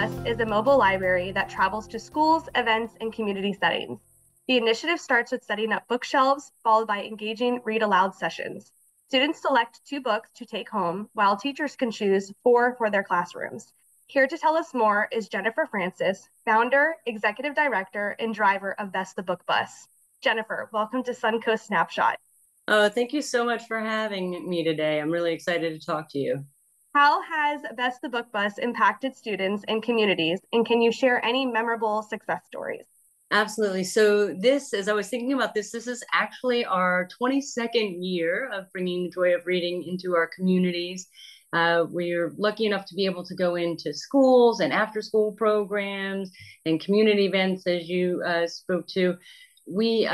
Bus is a mobile library that travels to schools, events, and community settings. The initiative starts with setting up bookshelves, followed by engaging read-aloud sessions. Students select 2 books to take home, while teachers can choose 4 for their classrooms. Here to tell us more is Jennifer Francis, founder, executive director, and driver of Bess The Book Bus. Jennifer, welcome to Suncoast Snapshot. Oh, thank you so much for having me today. I'm really excited to talk to you. How has Bess The Book Bus impacted students and communities, and can you share any memorable success stories? Absolutely. So as I was thinking about this is actually our 22nd year of bringing the joy of reading into our communities. We're lucky enough to be able to go into schools and after-school programs and community events, as you spoke to. We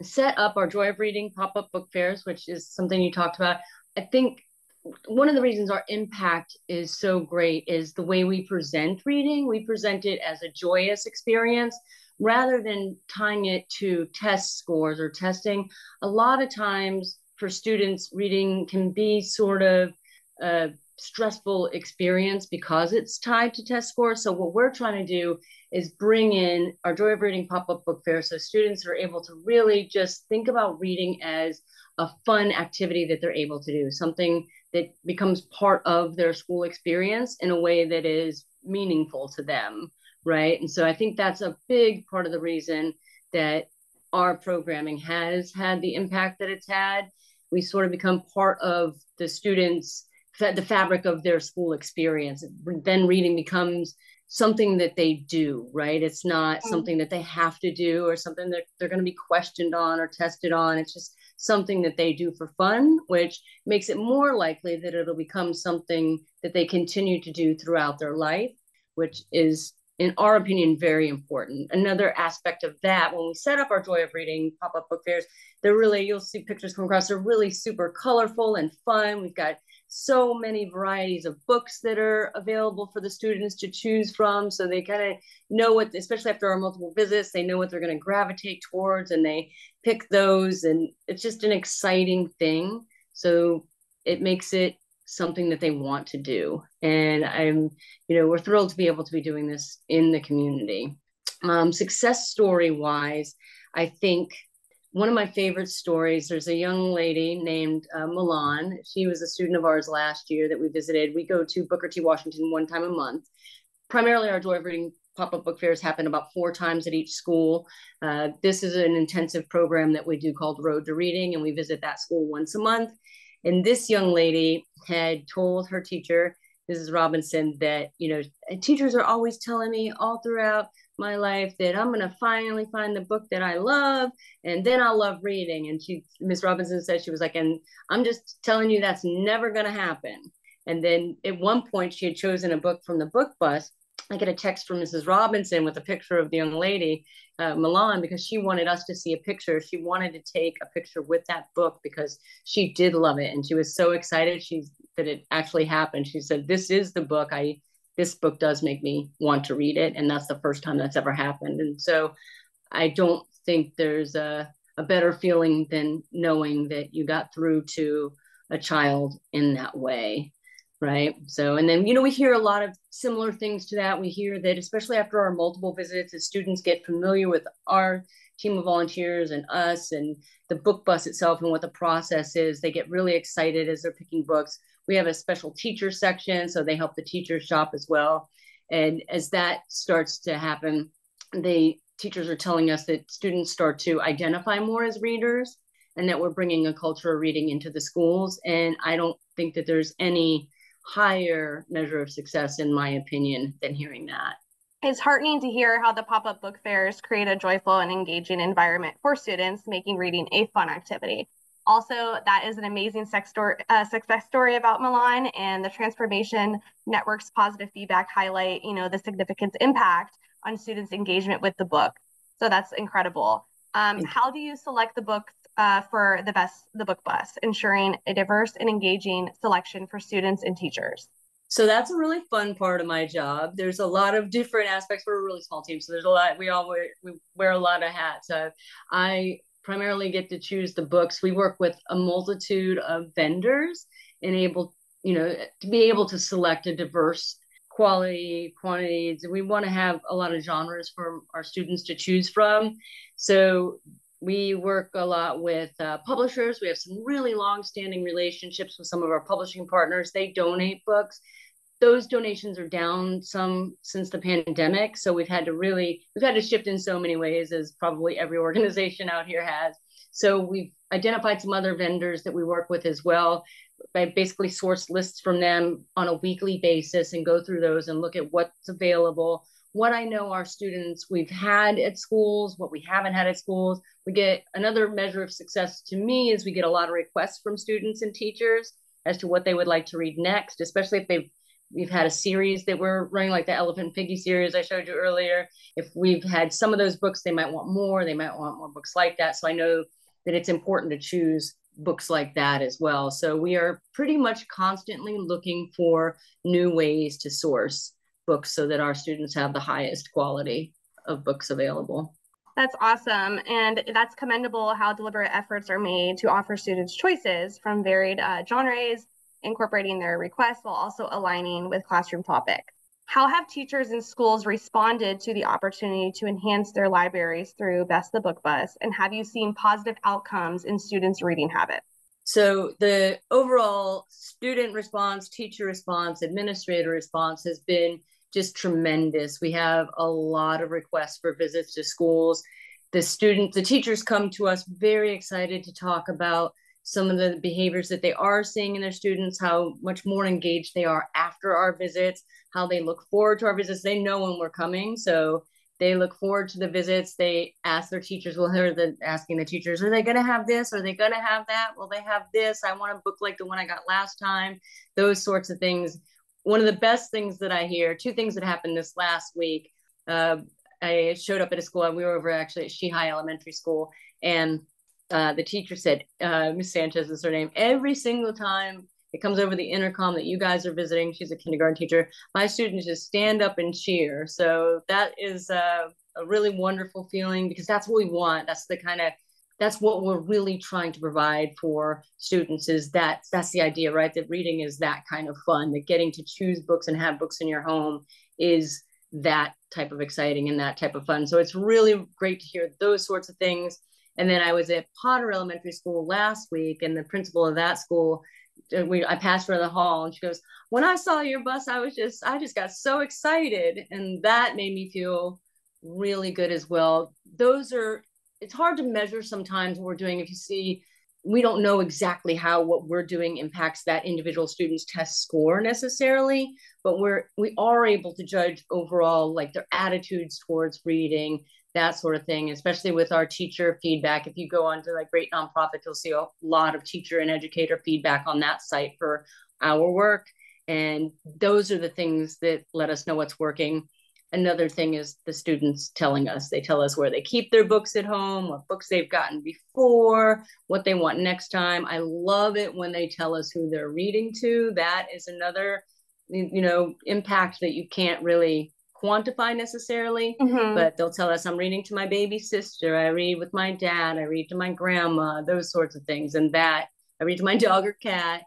set up our Joy of Reading pop-up book fairs, which is something you talked about. I think one of the reasons our impact is so great is the way we present reading. We present it as a joyous experience rather than tying it to test scores or testing. A lot of times for students, reading can be sort of a stressful experience because it's tied to test scores. So what we're trying to do is bring in our Joy of Reading pop-up book fair so students are able to really just think about reading as a fun activity that they're able to do, something that becomes part of their school experience in a way that is meaningful to them, right? And so I think that's a big part of the reason that our programming has had the impact that it's had. We sort of become part of the students' the fabric of their school experience. Then reading becomes something that they do, right? It's not something that they have to do or something that they're going to be questioned on or tested on. It's just something that they do for fun, which makes it more likely that it'll become something that they continue to do throughout their life, which is, in our opinion, very important. Another aspect of that, when we set up our Joy of Reading pop-up book fairs, they're really, you'll see pictures come across, they're really super colorful and fun. We've got so many varieties of books that are available for the students to choose from. So they kind of know what, especially after our multiple visits, they know what they're going to gravitate towards and they pick those. And it's just an exciting thing. So it makes it something that they want to do. And we're thrilled to be able to be doing this in the community. Success story wise, I think one of my favorite stories, there's a young lady named Milan. She was a student of ours last year that we visited. We go to Booker T. Washington one time a month. Primarily our Joy of Reading pop-up book fairs happen about 4 times at each school. This is an intensive program that we do called Road to Reading, and we visit that school once a month. And this young lady had told her teacher, Mrs. Robinson, that, teachers are always telling me all throughout my life that I'm going to finally find the book that I love, and then I'll love reading. And Miss Robinson said, she was like, and I'm just telling you that's never going to happen. And then at one point she had chosen a book from the book bus. I get a text from Mrs. Robinson with a picture of the young lady, Milan, because she wanted us to see a picture. She wanted to take a picture with that book because she did love it. And she was so excited that it actually happened. She said, this is the book. This book does make me want to read it. And that's the first time that's ever happened. And so I don't think there's a better feeling than knowing that you got through to a child in that way. Right. So, and then, we hear a lot of similar things to that. We hear that, especially after our multiple visits, as students get familiar with our team of volunteers and us and the book bus itself and what the process is, they get really excited as they're picking books. We have a special teacher section, so they help the teachers shop as well. And as that starts to happen, the teachers are telling us that students start to identify more as readers and that we're bringing a culture of reading into the schools. And I don't think that there's any higher measure of success, in my opinion, than hearing that. It's heartening to hear how the pop-up book fairs create a joyful and engaging environment for students, making reading a fun activity. Also, that is an amazing success story about Milan, and the Transformation Network's positive feedback highlight, the significant impact on students' engagement with the book. So that's incredible. How do you select the books for the Bess The Book Bus, ensuring a diverse and engaging selection for students and teachers? So that's a really fun part of my job. There's a lot of different aspects. We're a really small team, so there's a lot. We wear a lot of hats. I primarily get to choose the books. We work with a multitude of vendors and to be able to select a diverse quality, quantity. We want to have a lot of genres for our students to choose from. So we work a lot with publishers. We have some really long-standing relationships with some of our publishing partners. They donate books. Those donations are down some since the pandemic. So we've had to shift in so many ways, as probably every organization out here has. So we've identified some other vendors that we work with as well. I basically source lists from them on a weekly basis and go through those and look at what's available, what I know our students we've had at schools, what we haven't had at schools. We get another measure of success to me is we get a lot of requests from students and teachers as to what they would like to read next, especially if we've had a series that we're running, like the Elephant Piggy series I showed you earlier. If we've had some of those books, they might want more books like that. So I know that it's important to choose books like that as well. So we are pretty much constantly looking for new ways to source books so that our students have the highest quality of books available. That's awesome. And that's commendable how deliberate efforts are made to offer students choices from varied genres, incorporating their requests while also aligning with classroom topic. How have teachers and schools responded to the opportunity to enhance their libraries through Bess The Book Bus? And have you seen positive outcomes in students' reading habits? So the overall student response, teacher response, administrator response has been just tremendous. We have a lot of requests for visits to schools. The teachers come to us very excited to talk about some of the behaviors that they are seeing in their students, how much more engaged they are after our visits, how they look forward to our visits. They know when we're coming, so they look forward to the visits. They ask their teachers, well, they're asking the teachers, are they going to have this? Are they going to have that? Will they have this? I want a book like the one I got last time. Those sorts of things. One of the best things that I hear, two things that happened this last week. I showed up at a school. We were over actually at Shihai Elementary School, and the teacher said, Miss Sanchez is her name, every single time it comes over the intercom that you guys are visiting, she's a kindergarten teacher, my students just stand up and cheer. So that is a really wonderful feeling, because that's what we want. That's what we're really trying to provide for students, is that's the idea, right? That reading is that kind of fun, that getting to choose books and have books in your home is that type of exciting and that type of fun. So it's really great to hear those sorts of things. And then I was at Potter Elementary School last week, and the principal of that school, I passed her in the hall, and she goes, when I saw your bus, I just got so excited. And that made me feel really good as well. It's hard to measure sometimes what we're doing. If you see, we don't know exactly how what we're doing impacts that individual student's test score necessarily, but we are able to judge overall, like their attitudes towards reading, that sort of thing, especially with our teacher feedback. If you go onto like Great Nonprofit, you'll see a lot of teacher and educator feedback on that site for our work. And those are the things that let us know what's working. Another thing is the students telling us. They tell us where they keep their books at home, what books they've gotten before, what they want next time. I love it when they tell us who they're reading to. That is another, impact that you can't really quantify necessarily, but they'll tell us, I'm reading to my baby sister, I read with my dad, I read to my grandma, those sorts of things. And that I read to my dog or cat.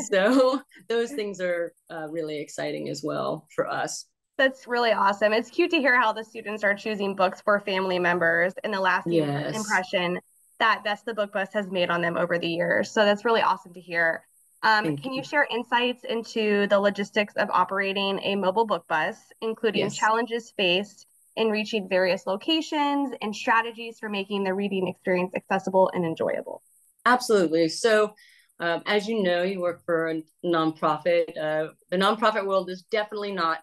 So those things are really exciting as well for us. That's really awesome. It's cute to hear how the students are choosing books for family members and the lasting impression that Bess The Book Bus has made on them over the years. So that's really awesome to hear. Can you share insights into the logistics of operating a mobile book bus, including challenges faced in reaching various locations and strategies for making the reading experience accessible and enjoyable? Absolutely. So as you know, you work for a nonprofit. The nonprofit world is definitely not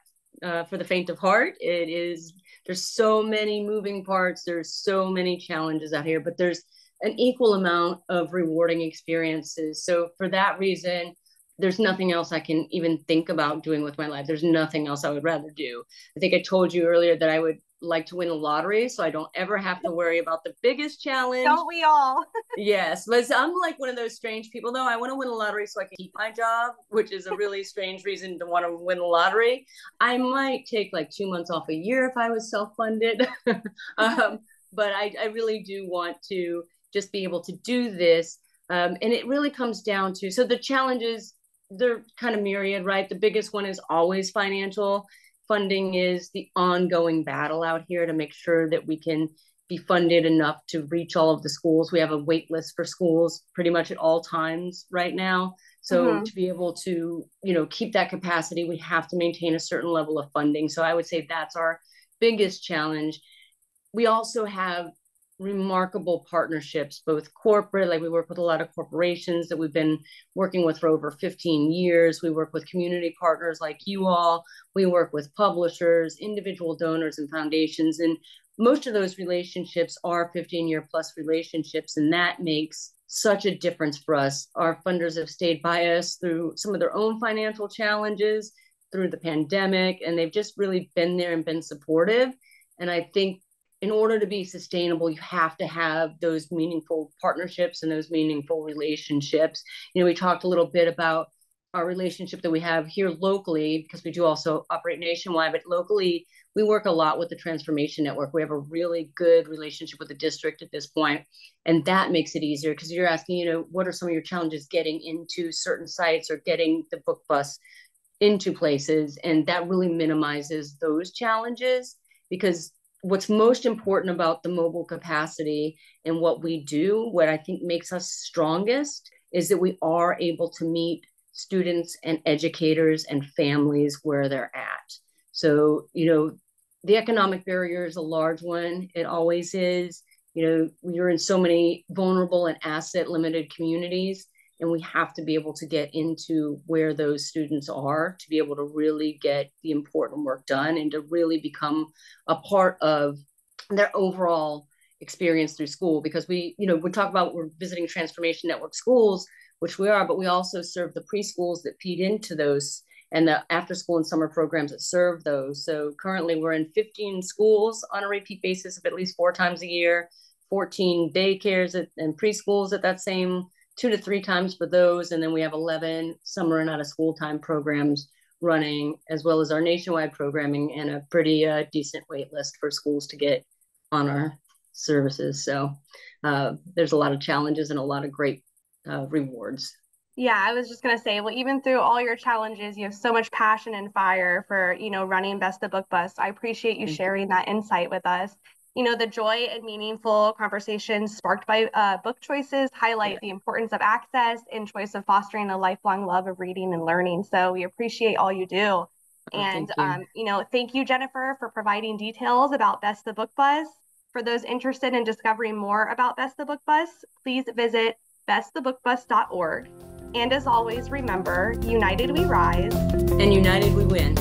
for the faint of heart. There's so many moving parts. There's so many challenges out here, but there's an equal amount of rewarding experiences. So for that reason, there's nothing else I can even think about doing with my life. There's nothing else I would rather do. I think I told you earlier that I would like to win a lottery, so I don't ever have to worry about the biggest challenge. Don't we all? Yes, but I'm like one of those strange people, though. I want to win a lottery so I can keep my job, which is a really strange reason to want to win the lottery. I might take like 2 months off a year if I was self-funded. But I really do want to just be able to do this. And it really comes down to, so the challenges, they're kind of myriad, right? The biggest one is always financial. Funding is the ongoing battle out here to make sure that we can be funded enough to reach all of the schools. We have a wait list for schools pretty much at all times right now. So Mm-hmm. to be able to, keep that capacity, we have to maintain a certain level of funding. So I would say that's our biggest challenge. We also have remarkable partnerships, both corporate, like we work with a lot of corporations that we've been working with for over 15 years. We work with community partners like you all. We work with publishers, individual donors, and foundations. And most of those relationships are 15-year plus relationships. And that makes such a difference for us. Our funders have stayed by us through some of their own financial challenges, through the pandemic, and they've just really been there and been supportive. And I think in order to be sustainable, you have to have those meaningful partnerships and those meaningful relationships. We talked a little bit about our relationship that we have here locally, because we do also operate nationwide, but locally, we work a lot with the Transformation Network. We have a really good relationship with the district at this point, and that makes it easier because you're asking, what are some of your challenges getting into certain sites or getting the book bus into places, and that really minimizes those challenges. Because what's most important about the mobile capacity and what we do, what I think makes us strongest, is that we are able to meet students and educators and families where they're at. So, the economic barrier is a large one. It always is. We're in so many vulnerable and asset limited communities, and we have to be able to get into where those students are to be able to really get the important work done and to really become a part of their overall experience through school. Because we talk about we're visiting Transformation Network schools, which we are, but we also serve the preschools that feed into those and the after school and summer programs that serve those. So currently we're in 15 schools on a repeat basis of at least 4 times a year, 14 daycares and preschools at that same 2 to 3 times for those. And then we have 11 summer and out of school time programs running, as well as our nationwide programming and a pretty decent wait list for schools to get on our services. So there's a lot of challenges and a lot of great rewards. Yeah, I was just gonna say, well, even through all your challenges, you have so much passion and fire for, running Best the Book Bus. I appreciate you Thank you. sharing that insight with us. The joy and meaningful conversations sparked by book choices highlight the importance of access and choice of fostering a lifelong love of reading and learning. So we appreciate all you do. And, Thank you. thank you, Jennifer, for providing details about Best the Book Bus. For those interested in discovering more about Best the Book Bus, please visit bestthebookbus.org. And as always, remember, united we rise. And united we win.